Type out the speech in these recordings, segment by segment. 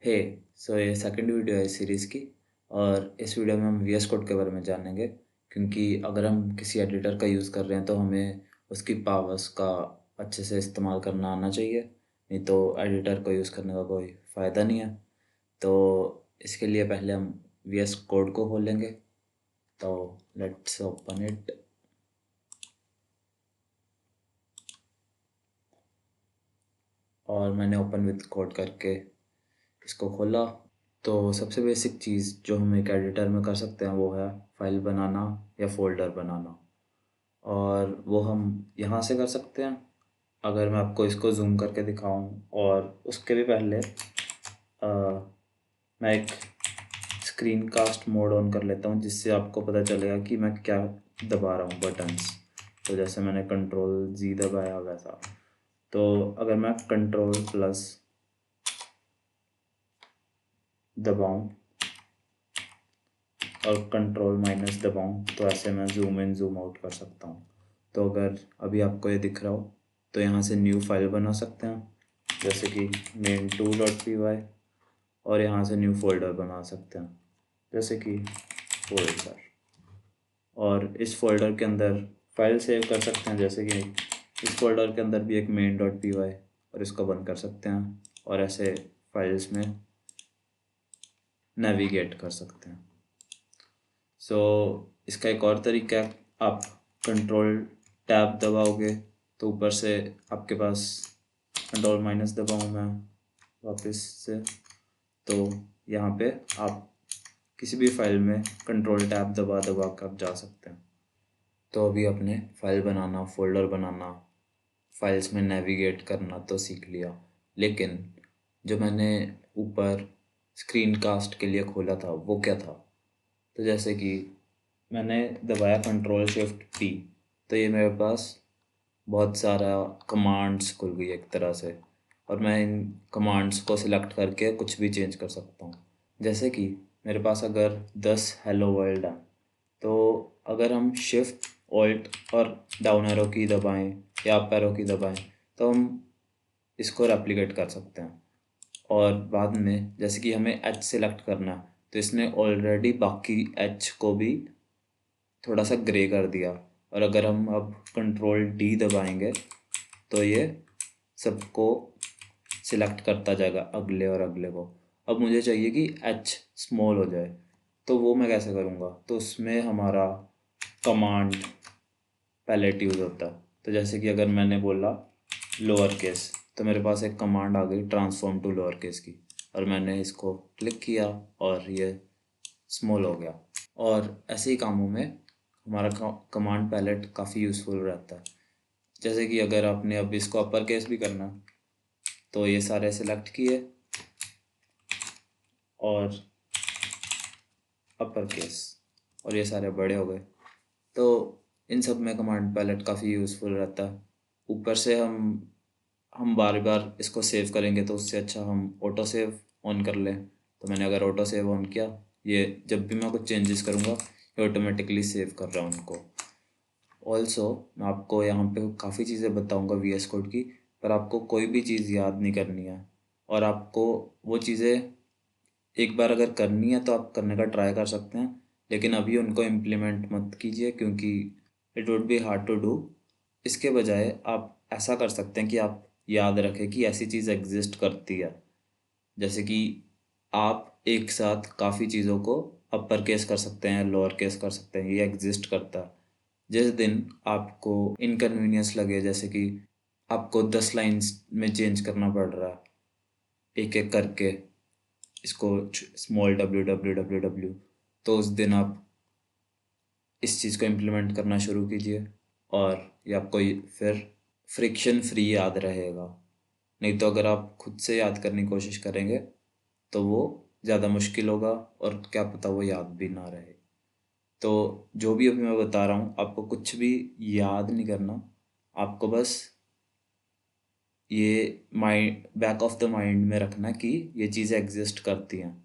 हे सो ये second video है इस सीरीज़ की। और इस वीडियो में हम वीएस कोड के बारे में जानेंगे, क्योंकि अगर हम किसी एडिटर का यूज़ कर रहे हैं तो हमें उसकी पावर्स का अच्छे से इस्तेमाल करना आना चाहिए, नहीं तो एडिटर को यूज़ करने का कोई फ़ायदा नहीं है। तो इसके लिए पहले हम वीएस कोड को खोलेंगे। तो लेट्स ओपन इट। और मैंने ओपन विद कोड करके इसको खोला। तो सबसे बेसिक चीज़ जो हम एक एडिटर में कर सकते हैं वो है फाइल बनाना या फोल्डर बनाना। और वो हम यहाँ से कर सकते हैं। अगर मैं आपको इसको जूम करके दिखाऊं, और उसके भी पहले मैं एक स्क्रीन कास्ट मोड ऑन कर लेता हूँ, जिससे आपको पता चलेगा कि मैं क्या दबा रहा हूँ बटन्स। तो जैसे मैंने कंट्रोल जी दबाया वैसा। तो अगर मैं कंट्रोल प्लस दबाऊं और कंट्रोल माइनस दबाऊं तो ऐसे मैं जूम इन जूम आउट कर सकता हूँ। तो अगर अभी आपको ये दिख रहा हो तो यहाँ से न्यू फाइल बना सकते हैं, जैसे कि main2.py। और यहाँ से न्यू फोल्डर बना सकते हैं, जैसे कि फोल्डर। और इस फोल्डर के अंदर फाइल सेव कर सकते हैं, जैसे कि इस फोल्डर के अंदर भी एक main.py, और इसको बंद कर सकते हैं और ऐसे फाइल्स में नेविगेट कर सकते हैं। सो इसका एक और तरीका है, आप कंट्रोल टैब दबाओगे तो ऊपर से आपके पास, कंट्रोल माइनस दबाऊँ मैं वापस से, तो यहाँ पे आप किसी भी फाइल में कंट्रोल टैब दबा दबा कर जा सकते हैं। तो अभी अपने फाइल बनाना, फोल्डर बनाना, फाइल्स में नेविगेट करना तो सीख लिया। लेकिन जो मैंने ऊपर स्क्रीन कास्ट के लिए खोला था वो क्या था? तो जैसे कि मैंने दबाया कंट्रोल शिफ्ट पी, तो ये मेरे पास बहुत सारा कमांड्स खुल गई एक तरह से। और मैं इन कमांड्स को सिलेक्ट करके कुछ भी चेंज कर सकता हूँ। जैसे कि मेरे पास अगर 10 हेलो वर्ल्ड है, तो अगर हम शिफ्ट ऑल्ट और डाउन एरो की दबाएं या अप एरो की दबाएं तो हम इसको रेप्लिकेट कर सकते हैं। और बाद में जैसे कि हमें एच सेलेक्ट करना है, तो इसने ऑलरेडी बाकी एच को भी थोड़ा सा ग्रे कर दिया। और अगर हम अब कंट्रोल डी दबाएंगे तो ये सबको सिलेक्ट करता जाएगा, अगले और अगले को। अब मुझे चाहिए कि एच स्मॉल हो जाए, तो वो मैं कैसे करूँगा? तो उसमें हमारा कमांड पैलेट यूज़ होता है। तो जैसे कि अगर मैंने बोला लोअर केस, तो मेरे पास एक कमांड आ गई ट्रांसफॉर्म टू लोअर केस की, और मैंने इसको क्लिक किया और ये स्मॉल हो गया। और ऐसे ही कामों में हमारा कमांड पैलेट काफ़ी यूज़फुल रहता है। जैसे कि अगर आपने अब इसको अपर केस भी करना, तो ये सारे सिलेक्ट किए और अपर केस, और ये सारे बड़े हो गए। तो इन सब में कमांड पैलेट काफ़ी यूज़फुल रहता है। ऊपर से हम बार बार इसको सेव करेंगे, तो उससे अच्छा हम ऑटो सेव ऑन कर लें। तो मैंने अगर ऑटो सेव ऑन किया, ये जब भी मैं कुछ चेंजेस करूँगा ये ऑटोमेटिकली सेव कर रहा हूँ उनको। ऑल्सो मैं आपको यहाँ पे काफ़ी चीज़ें बताऊँगा वीएस कोड की, पर आपको कोई भी चीज़ याद नहीं करनी है। और आपको वो चीज़ें एक बार अगर करनी है तो आप करने का ट्राई कर सकते हैं, लेकिन अभी उनको इम्प्लीमेंट मत कीजिए, क्योंकि it would be hard to do. इसके बजाय आप ऐसा कर सकते हैं कि आप याद रखें कि ऐसी चीज़ एग्जिस्ट करती है। जैसे कि आप एक साथ काफ़ी चीज़ों को अपर केस कर सकते हैं, लोअर केस कर सकते हैं, ये एग्जिस्ट करता है। जिस दिन आपको इनकन्वीनियंस लगे, जैसे कि आपको 10 लाइन्स में चेंज करना पड़ रहा है एक एक करके इसको, स्मॉल www, तो उस दिन आप इस चीज़ को इम्प्लीमेंट करना शुरू कीजिए, और ये आपको फिर फ्रिक्शन फ्री याद रहेगा। नहीं तो अगर आप खुद से याद करने की कोशिश करेंगे तो वो ज़्यादा मुश्किल होगा, और क्या पता वो याद भी ना रहे। तो जो भी अभी मैं बता रहा हूँ आपको कुछ भी याद नहीं करना। आपको बस ये mind, back of the mind में रखना कि ये चीज़ें एग्जिस्ट करती हैं।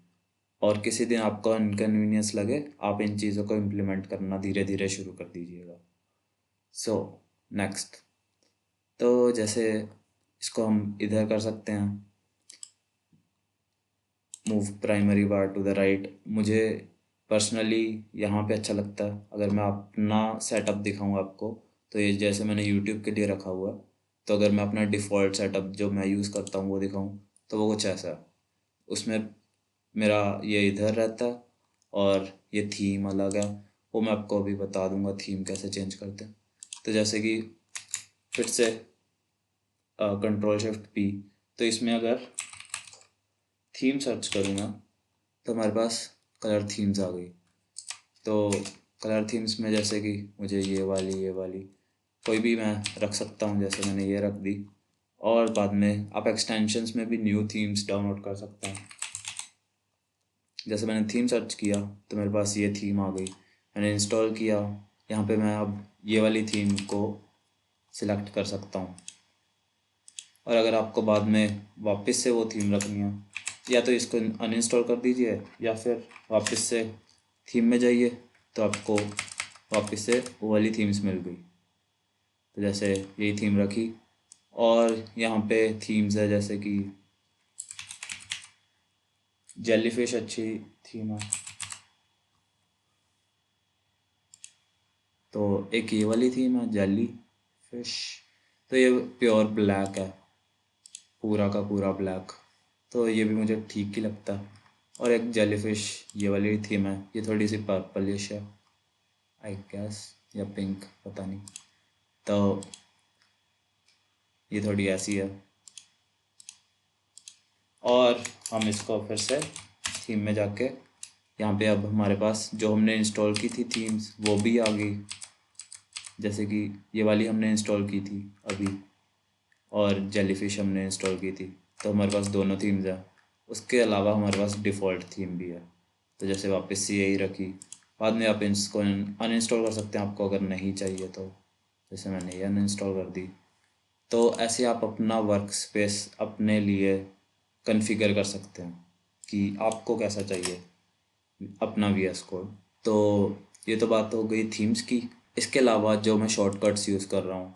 और किसी दिन आपको इनकन्वीनियंस लगे, आप इन चीज़ों को इम्प्लीमेंट करना धीरे धीरे शुरू कर दीजिएगा। सो नेक्स्ट, तो जैसे इसको हम इधर कर सकते हैं, move primary bar to the right, मुझे पर्सनली यहाँ पे अच्छा लगता है। अगर मैं अपना सेटअप दिखाऊँ आपको, तो ये जैसे मैंने यूट्यूब के लिए रखा हुआ है, तो अगर मैं अपना डिफ़ॉल्ट सेटअप जो मैं यूज़ करता हूँ वो दिखाऊँ, तो वो कुछ ऐसा है। उसमें मेरा ये इधर रहता है और ये थीम अलग है, वो मैं आपको अभी बता दूंगा थीम कैसे चेंज करते हैं। तो जैसे कि फिर से कंट्रोल शिफ्ट पी, तो इसमें अगर थीम सर्च करूँगा तो हमारे पास कलर थीम्स आ गई। तो कलर थीम्स में जैसे कि मुझे ये वाली कोई भी मैं रख सकता हूँ, जैसे मैंने ये रख दी। और बाद में आप एक्सटेंशंस में भी न्यू थीम्स डाउनलोड कर सकते हैं। जैसे मैंने थीम सर्च किया तो मेरे पास ये थीम आ गई, मैंने इंस्टॉल किया। यहाँ पे मैं अब ये वाली थीम को सिलेक्ट कर सकता हूँ। और अगर आपको बाद में वापस से वो थीम रखनी है, या तो इसको अनइंस्टॉल कर दीजिए या फिर वापस से थीम में जाइए, तो आपको वापस से वो वाली थीम्स मिल गई। तो जैसे यही थीम रखी, और यहाँ पे थीम्स है जैसे कि जेलीफिश अच्छी थीम है। तो एक ये वाली थीम है जेली फिश, तो ये प्योर ब्लैक है, पूरा का पूरा ब्लैक, तो ये भी मुझे ठीक ही लगता है। और एक जेलीफिश ये वाली थीम है, ये थोड़ी सी पर्पलिश है आई गेस, या पिंक, पता नहीं। तो ये थोड़ी ऐसी है। और हम इसको फिर से थीम में जाके, यहाँ पे अब हमारे पास जो हमने इंस्टॉल की थी थीम्स वो भी आ गई। जैसे कि ये वाली हमने इंस्टॉल की थी अभी, और जेलीफिश हमने इंस्टॉल की थी, तो हमारे पास दोनों थीम्स हैं। उसके अलावा हमारे पास डिफ़ॉल्ट थीम भी है। तो जैसे वापस से यही रखी, बाद में आप इसको अनइंस्टॉल कर सकते हैं आपको अगर नहीं चाहिए तो। जैसे मैंने ये अनइंस्टॉल कर दी। तो ऐसे आप अपना वर्क स्पेस अपने लिए कॉन्फ़िगर कर सकते हैं कि आपको कैसा चाहिए अपना वीएस कोड। तो ये तो बात हो गई थीम्स की। इसके अलावा जो मैं शॉर्टकट्स यूज़ कर रहा हूँ,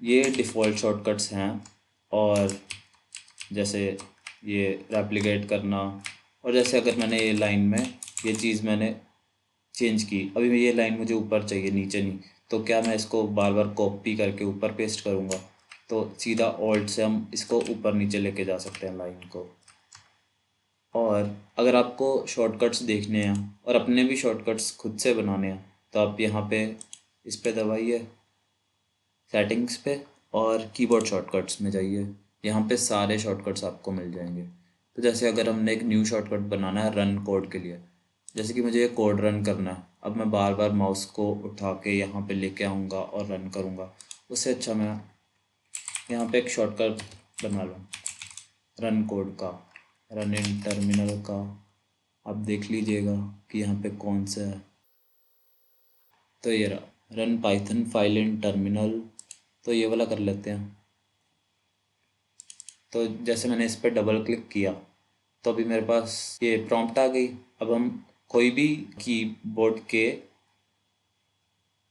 ये डिफ़ॉल्ट शॉर्टकट्स हैं। और जैसे ये रेप्लिकेट करना, और जैसे अगर मैंने ये लाइन में ये चीज़ मैंने चेंज की, अभी ये लाइन मुझे ऊपर चाहिए नीचे नहीं, तो क्या मैं इसको बार बार कॉपी करके ऊपर पेस्ट करूँगा, तो सीधा ऑल्ट से हम इसको ऊपर नीचे लेके जा सकते हैं लाइन को। और अगर आपको शॉर्टकट्स देखने हैं और अपने भी शॉर्टकट्स खुद से बनाने हैं, तो आप यहाँ पे इस पे दबाइए सेटिंग्स पे, और कीबोर्ड शॉर्टकट्स में जाइए। यहाँ पे सारे शॉर्टकट्स आपको मिल जाएंगे। तो जैसे अगर हमने एक न्यू शॉर्टकट बनाना है रन कोड के लिए, जैसे कि मुझे ये कोड रन करना है, अब मैं बार बार माउस को उठा के यहाँ पे लेके आऊँगा और रन करूँगा, उससे अच्छा मैं यहाँ पे एक शॉर्टकट बना लूँ रन कोड का, रन इन टर्मिनल का। आप देख लीजिएगा कि यहाँ पे कौन सा है। तो ये रहा run Python file in terminal, तो ये वाला कर लेते हैं। तो जैसे मैंने इस पर डबल क्लिक किया, तो अभी मेरे पास ये प्रॉम्प्ट आ गई। अब हम कोई भी कीबोर्ड के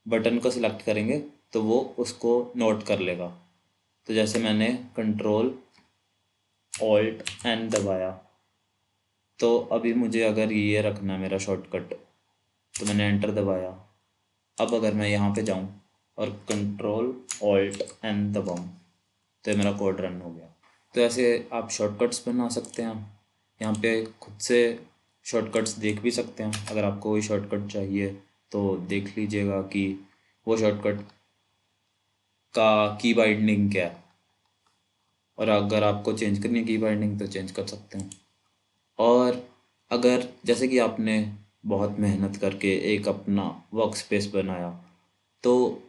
बटन को सिलेक्ट करेंगे तो वो उसको नोट कर लेगा। तो जैसे मैंने कंट्रोल ऑल्ट एन दबाया, तो अभी मुझे अगर ये रखना है मेरा शॉर्टकट, तो मैंने एंटर दबाया। अब अगर मैं यहाँ पे जाऊँ और कंट्रोल ऑल्ट एन दबाऊँ, तो ये मेरा कोड रन हो गया। तो ऐसे आप शॉर्टकट्स बना सकते हैं। यहाँ पे खुद से शॉर्टकट्स देख भी सकते हैं। अगर आपको कोई शॉर्टकट चाहिए तो देख लीजिएगा कि वो शॉर्टकट का की बाइंडिंग क्या है, और अगर आपको चेंज करनी है की बाइंडिंग तो चेंज कर सकते हैं। और अगर जैसे कि आपने बहुत मेहनत करके एक अपना वर्क स्पेस बनाया, तो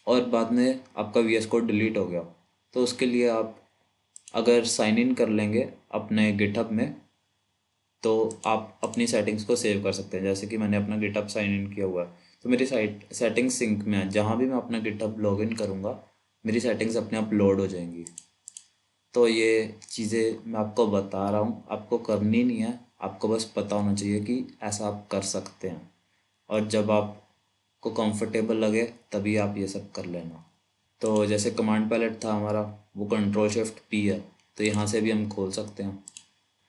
और बाद में आपका वीएस कोड डिलीट हो गया, तो उसके लिए आप अगर साइन इन कर लेंगे अपने गिटहब में, तो आप अपनी सेटिंग्स को सेव कर सकते हैं। जैसे कि मैंने अपना गिटहब साइन इन किया हुआ है, तो मेरी साइट सेटिंग्स सिंक में है। जहाँ भी मैं अपना गिटहब लॉग इन करूँगा, मेरी सेटिंग्स अपने आप लोड हो जाएंगी। तो ये चीज़ें मैं आपको बता रहा हूँ, आपको करनी नहीं है, आपको बस पता होना चाहिए कि ऐसा आप कर सकते हैं। और जब आपको कंफर्टेबल लगे तभी आप ये सब कर लेना। तो जैसे कमांड पैलेट था हमारा, वो कंट्रोल शिफ्ट पी है, तो यहाँ से भी हम खोल सकते हैं।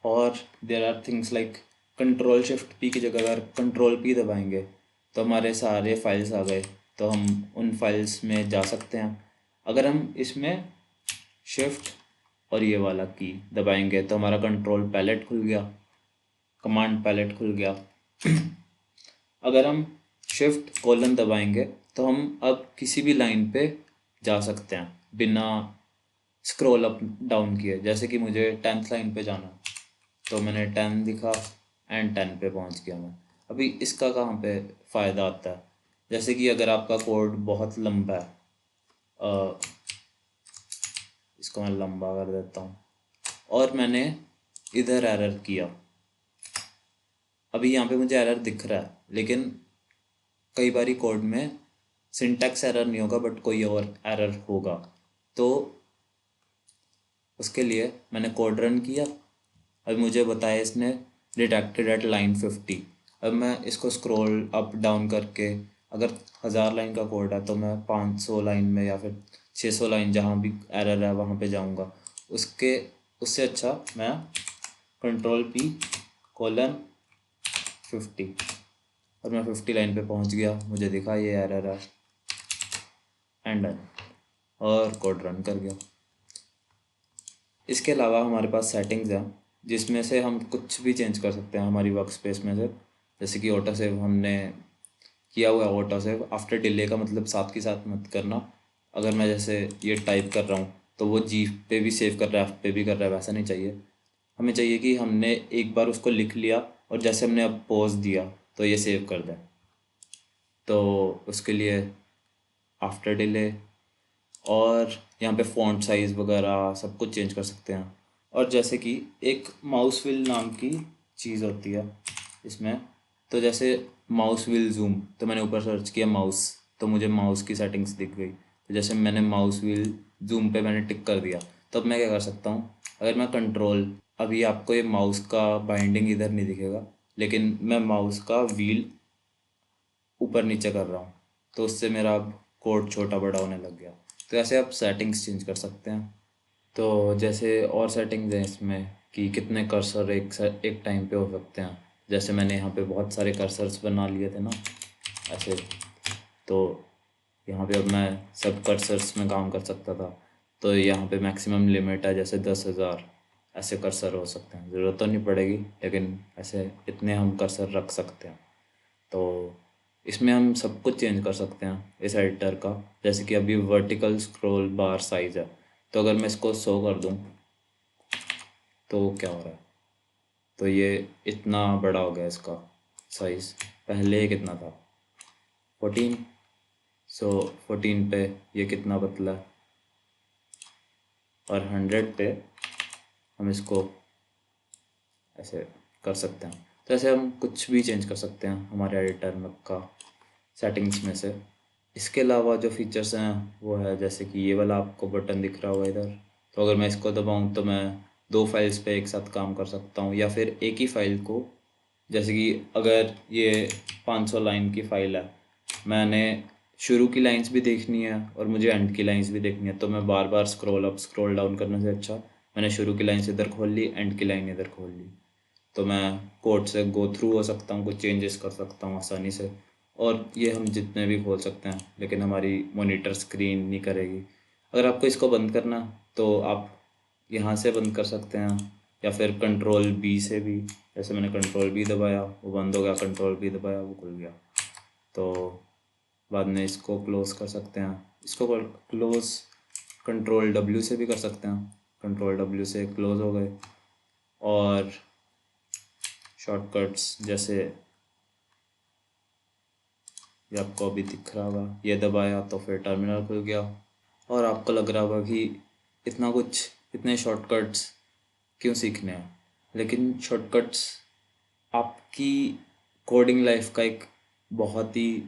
और there are things like control shift P की जगह अगर कंट्रोल पी दबाएंगे तो हमारे सारे फाइल्स आ गए, तो हम उन फाइल्स में जा सकते हैं। अगर हम इसमें शिफ्ट और ये वाला की दबाएंगे तो हमारा कंट्रोल पैलेट खुल गया, कमांड पैलेट खुल गया। अगर हम शिफ्ट कॉलन दबाएंगे तो हम अब किसी भी लाइन पे जा सकते हैं बिना स्क्रॉल अप डाउन किए। जैसे कि मुझे 10th लाइन पे जाना, तो मैंने 10 लिखा एंड 10 पे पहुंच गया मैं। अभी इसका कहाँ पे फ़ायदा आता है, जैसे कि अगर आपका कोड बहुत लंबा है, इसको मैं लंबा कर देता हूँ, और मैंने इधर एरर किया। अभी यहाँ पे मुझे एरर दिख रहा है, लेकिन कई बारी कोड में सिंटैक्स एरर नहीं होगा बट कोई और एरर होगा। तो उसके लिए मैंने कोड रन किया। अब मुझे बताया इसने डिटेक्टेड एट लाइन 50। अब मैं इसको स्क्रॉल अप डाउन करके, अगर 1000 लाइन का कोड है तो मैं 500 लाइन में या फिर 600 लाइन जहाँ भी एरर है वहाँ पे जाऊँगा। उससे अच्छा मैं कंट्रोल पी कॉलन 50, और मैं 50 लाइन पे पहुँच गया, मुझे दिखा ये एरर है एंड डन, और कोड रन कर गया। इसके अलावा हमारे पास सेटिंग्स हैं जिसमें से हम कुछ भी चेंज कर सकते हैं हमारी वर्क स्पेस में से। जैसे कि ऑटो सेव हमने किया हुआ है। ऑटो सेव आफ्टर डिले का मतलब साथ के साथ मत करना। अगर मैं जैसे ये टाइप कर रहा हूँ तो वो जी पे भी सेव कर रहा है, एफ पे भी कर रहा है, वैसा नहीं चाहिए। हमें चाहिए कि हमने एक बार उसको लिख लिया और जैसे हमने अब पॉज दिया तो ये सेव कर दें। तो उसके लिए आफ्टर डिले, और यहाँ पे फ़ॉन्ट साइज़ वगैरह सब कुछ चेंज कर सकते हैं। और जैसे कि एक माउस व्हील नाम की चीज़ होती है इसमें, तो जैसे माउस व्हील जूम, तो मैंने ऊपर सर्च किया माउस, तो मुझे माउस की सेटिंग्स दिख गई। तो जैसे मैंने माउस व्हील जूम पे मैंने टिक कर दिया, तो अब मैं क्या कर सकता हूँ, अगर मैं कंट्रोल, अभी आपको ये माउस का बाइंडिंग इधर नहीं दिखेगा, लेकिन मैं माउस का व्हील ऊपर नीचे कर रहा हूँ तो उससे मेरा अब कोड छोटा बड़ा होने लग गया। तो ऐसे आप सेटिंग्स चेंज कर सकते हैं। तो जैसे और सेटिंग्स हैं इसमें कि कितने कर्सर एक टाइम पे हो सकते हैं। जैसे मैंने यहाँ पे बहुत सारे कर्सर्स बना लिए थे ना ऐसे, तो यहाँ पे अब मैं सब कर्सर्स में काम कर सकता था। तो यहाँ पे मैक्सिमम लिमिट है, जैसे 10,000 ऐसे कर्सर हो सकते हैं। ज़रूरत तो नहीं पड़ेगी, लेकिन ऐसे इतने हम कर्सर रख सकते हैं। तो इसमें हम सब कुछ चेंज कर सकते हैं इस एडिटर का। जैसे कि अभी वर्टिकल स्क्रॉल बार साइज़ है, तो अगर मैं इसको 100 कर दूं तो क्या हो रहा है, तो ये इतना बड़ा हो गया इसका साइज़। पहले कितना था, 14। सो 14 पे ये कितना पतला है, और 100 पे हम इसको ऐसे कर सकते हैं। तो ऐसे हम कुछ भी चेंज कर सकते हैं हमारे एडिटर में का सेटिंग्स में से। इसके अलावा जो फीचर्स हैं वो है, जैसे कि ये वाला आपको बटन दिख रहा होगा इधर, तो अगर मैं इसको दबाऊं तो मैं 2 फाइल्स पे एक साथ काम कर सकता हूँ, या फिर एक ही फाइल को। जैसे कि अगर ये 500 लाइन की फ़ाइल है, मैंने शुरू की लाइंस भी देखनी है और मुझे एंड की लाइंस भी देखनी है, तो मैं बार बार स्क्रॉल अप स्क्रॉल डाउन करने से अच्छा मैंने शुरू की लाइंस इधर खोल ली, एंड की लाइन इधर खोल ली, तो मैं कोड से गो थ्रू हो सकता हूँ, कुछ चेंजेस कर सकता हूँ आसानी से। और ये हम जितने भी खोल सकते हैं, लेकिन हमारी मॉनिटर स्क्रीन नहीं करेगी। अगर आपको इसको बंद करना तो आप यहाँ से बंद कर सकते हैं, या फिर कंट्रोल बी से भी। जैसे मैंने कंट्रोल बी दबाया वो बंद हो गया, कंट्रोल बी दबाया वो खुल गया। तो बाद में इसको क्लोज़ कर सकते हैं। इसको क्लोज़ कंट्रोल डब्ल्यू से भी कर सकते हैं, कंट्रोल डब्ल्यू से क्लोज़ हो गए। और शॉर्टकट्स जैसे ये आपको अभी दिख रहा होगा, ये दबाया तो फिर टर्मिनल खुल गया। और आपको लग रहा होगा कि इतना कुछ, इतने शॉर्टकट्स क्यों सीखने हैं, लेकिन शॉर्टकट्स आपकी कोडिंग लाइफ का एक बहुत ही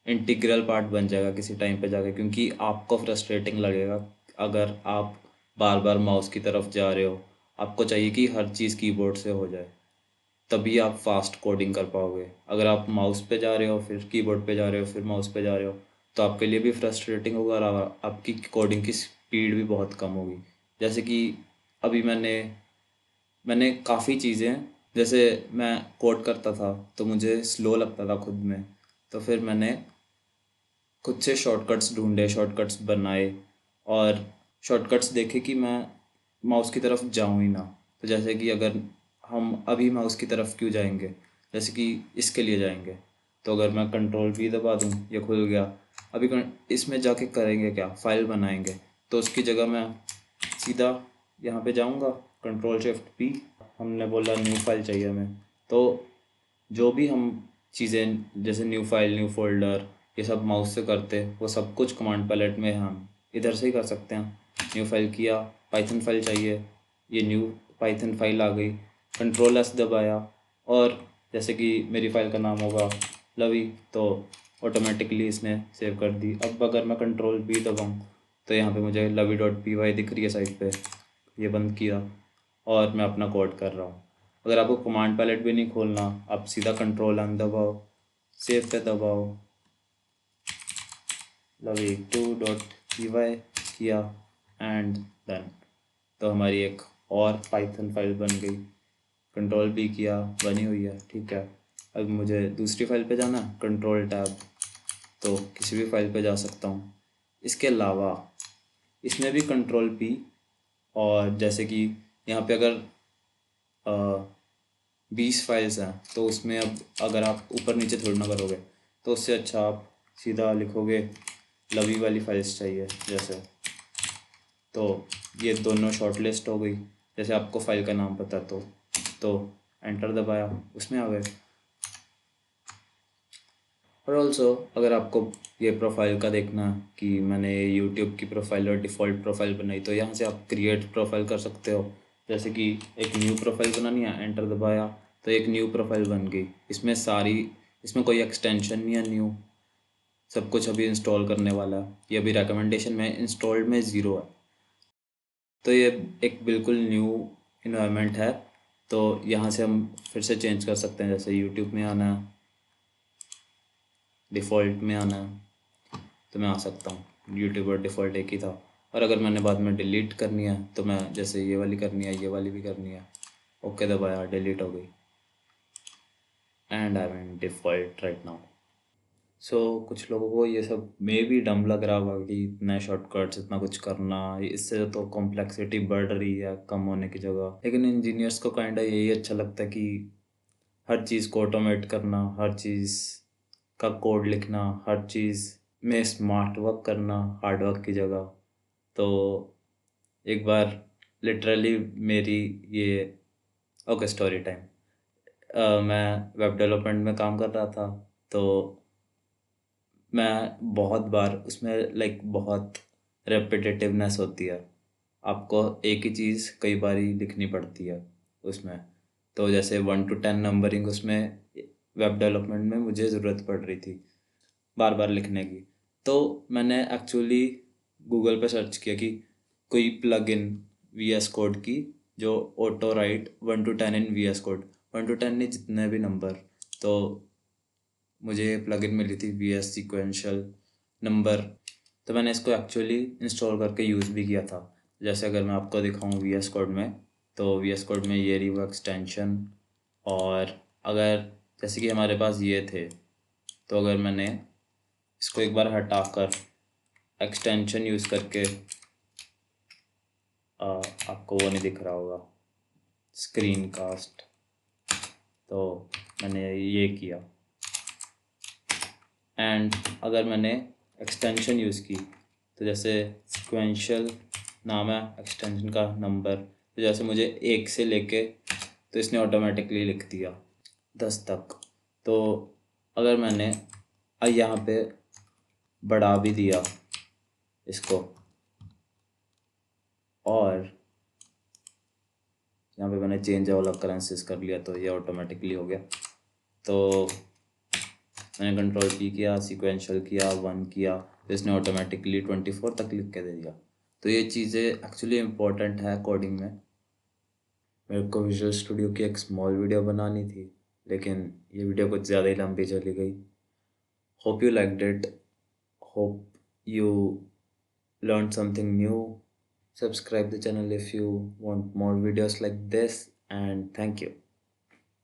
इंटीग्रल पार्ट बन जाएगा किसी टाइम पे जाके, क्योंकि आपको फ्रस्ट्रेटिंग लगेगा अगर आप बार बार माउस की तरफ जा रहे हो। आपको चाहिए कि हर चीज़ कीबोर्ड से हो जाए, तभी आप फास्ट कोडिंग कर पाओगे। अगर आप माउस पे जा रहे हो फिर कीबोर्ड पे जा रहे हो फिर माउस पे जा रहे हो, तो आपके लिए भी फ्रस्ट्रेटिंग होगा और आपकी कोडिंग की स्पीड भी बहुत कम होगी। जैसे कि अभी मैंने मैंने काफ़ी चीज़ें, जैसे मैं कोड करता था तो मुझे स्लो लगता था खुद में, तो फिर मैंने खुद से शॉर्टकट्स ढूंढे, शॉर्टकट्स बनाए और शॉर्टकट्स देखे कि मैं माउस की तरफ जाऊं ही ना। तो जैसे कि अगर हम अभी माउस की तरफ क्यों जाएंगे, जैसे कि इसके लिए जाएंगे, तो अगर मैं कंट्रोल भी दबा दूं, ये खुल गया। अभी इसमें जाके करेंगे क्या, फाइल बनाएंगे, तो उसकी जगह मैं सीधा यहाँ पे जाऊँगा, कंट्रोल शिफ्ट पी, हमने बोला न्यू फाइल चाहिए हमें, तो जो भी हम चीज़ें जैसे न्यू फाइल, न्यू फोल्डर, ये सब माउस से करते, वो सब कुछ कमांड पैलेट में हम इधर से ही कर सकते हैं। न्यू फाइल किया, पाइथन फाइल चाहिए, ये न्यू पाइथन फाइल आ गई, कंट्रोल एस दबाया, और जैसे कि मेरी फाइल का नाम होगा लवी, तो ऑटोमेटिकली इसने सेव कर दी। अब अगर मैं कंट्रोल बी दबाऊँ तो यहाँ पे मुझे लवी डॉट पी वाई दिख रही है साइड पे, ये बंद किया और मैं अपना कोड कर रहा हूँ। अगर आपको कमांड पैलेट भी नहीं खोलना, आप सीधा कंट्रोल एन दबाओ, सेव पे दबाओ, लवी टू डॉट पी वाई किया एंड डन, तो हमारी एक और पाइथन फाइल बन गई। कंट्रोल भी किया, बनी हुई है, ठीक है। अब मुझे दूसरी फाइल पे जाना, कंट्रोल टैब, तो किसी भी फाइल पे जा सकता हूँ। इसके अलावा इसमें भी कंट्रोल पी, और जैसे कि यहाँ पे अगर 20 फाइल्स हैं तो उसमें अब अगर आप ऊपर नीचे थोड़ी ना करोगे, तो उससे अच्छा आप सीधा लिखोगे लवी वाली फाइल्स चाहिए जैसे, तो ये दोनों शॉर्ट लिस्ट हो गई। जैसे आपको फाइल का नाम पता, तो एंटर दबाया, उसमें आ गए। और ऑल्सो अगर आपको ये प्रोफाइल का देखना कि मैंने यूट्यूब की प्रोफाइल और डिफ़ॉल्ट प्रोफाइल बनाई, तो यहाँ से आप क्रिएट प्रोफाइल कर सकते हो। जैसे कि एक न्यू प्रोफाइल बनानी है, एंटर दबाया तो एक न्यू प्रोफाइल बन गई। इसमें कोई एक्सटेंशन नहीं है न्यू, सब कुछ अभी इंस्टॉल करने वाला है। ये अभी रिकमेंडेशन में इंस्टॉल्ड में ज़ीरो है, तो ये एक बिल्कुल न्यू इन्वायरमेंट है। तो यहाँ से हम फिर से चेंज कर सकते हैं, जैसे यूट्यूब में आना है, डिफ़ॉल्ट में आना है, तो मैं आ सकता हूँ। यूट्यूब और डिफ़ॉल्ट एक ही था। और अगर मैंने बाद में डिलीट करनी है तो मैं, जैसे ये वाली करनी है, ये वाली भी करनी है, ओके दबाया, डिलीट हो गई and I am in default right now. So कुछ लोगों को ये सब मे भी डम लग रहा होगा कि इतने शॉर्टकट्स, इतना कुछ करना, इससे तो कॉम्प्लेक्सिटी बढ़ रही है कम होने की जगह। लेकिन इंजीनियर्स को काइंडा यही अच्छा लगता है कि हर चीज़ को ऑटोमेट करना, हर चीज़ का कोड लिखना, हर चीज़ में स्मार्ट वर्क करना हार्ड वर्क की जगह। तो एक बार लिटरली मेरी ये, ओके स्टोरी टाइम, मैं वेब डेवलपमेंट में काम कर रहा था, तो मैं बहुत बार उसमें लाइक बहुत रेपिटेटिवनेस होती है, आपको एक ही चीज़ कई बारी लिखनी पड़ती है उसमें। तो जैसे 1 to 10 नंबरिंग उसमें वेब डेवलपमेंट में मुझे ज़रूरत पड़ रही थी बार बार लिखने की। तो मैंने एक्चुअली गूगल पे सर्च किया कि कोई plug in V S code की जो auto right 1 to 10 in V S code, 1 to 10 नहीं जितने भी नंबर। तो मुझे प्लगइन मिली थी वी एस सीक्वेंशियल नंबर, तो मैंने इसको एक्चुअली इंस्टॉल करके यूज़ भी किया था। जैसे अगर मैं आपको दिखाऊं वी एस कोड में, तो वी एस कोड में ये रही वो एक्सटेंशन। और अगर जैसे कि हमारे पास ये थे, तो अगर मैंने इसको एक बार हटाकर एक्सटेंशन यूज़ करके, आपको वो नहीं दिख रहा होगा स्क्रीन कास्ट, तो मैंने ये किया एंड अगर मैंने एक्सटेंशन यूज़ की, तो जैसे सिक्वेंशियल नाम है एक्सटेंशन का नंबर, तो जैसे मुझे 1 से लेके, तो इसने ऑटोमेटिकली लिख दिया 10 तक। तो अगर मैंने यहाँ पे बढ़ा भी दिया इसको, और यहाँ पे मैंने चेंज ऑल अकरेंसेस कर लिया, तो ये ऑटोमेटिकली हो गया। तो मैंने कंट्रोल पी किया, सीक्वेंशियल किया, 1 किया, तो इसने ऑटोमेटिकली 24 तक लिख के दे दिया। तो ये चीज़ें एक्चुअली इम्पोर्टेंट है कोडिंग में। मेरे को विजुअल स्टूडियो की एक स्मॉल वीडियो बनानी थी, लेकिन ये वीडियो कुछ ज़्यादा ही लंबी चली गई। Hope you liked it, hope you learned something new. Subscribe the channel if you want more videos like this. And thank you.